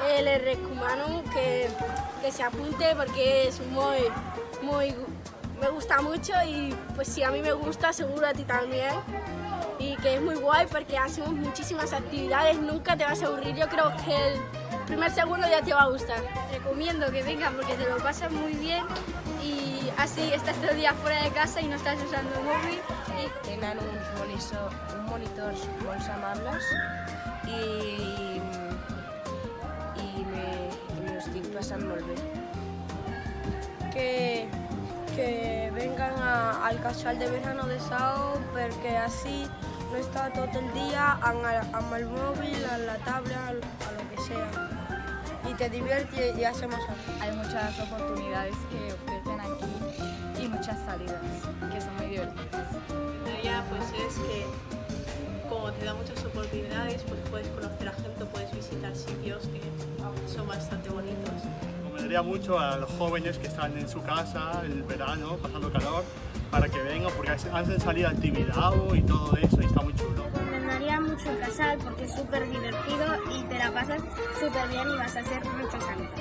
Le recomiendo que se apunte porque es me gusta mucho y pues si a mí me gusta seguro a ti también. Y que es muy guay porque hacemos muchísimas actividades, nunca te vas a aburrir. Yo creo que el primer segundo ya te va a gustar. Recomiendo que vengan porque te lo pasas muy bien y así estás todo el día fuera de casa y no estás usando el móvil. Tenen un monitors molt amables i m'ho estic passant molt bé. Que vengan al casual de verano de Sao porque así no está todo el día al móvil, a la tablet, a lo que sea. Y te diviertes y hacemos algo. Hay muchas oportunidades que ofrecen aquí y muchas salidas que son muy divertidas. La idea pues es que como te da muchas oportunidades, pues puedes conocer a gente, puedes visitar sitios que son bastante bonitos. Recomendaría mucho a los jóvenes que están en su casa el verano, pasando calor, para que vengan porque hacen salir actividad y todo eso y está muy chulo. Recomendaría mucho el casal porque es súper divertido y te la pasas súper bien y vas a hacer muchos amigos.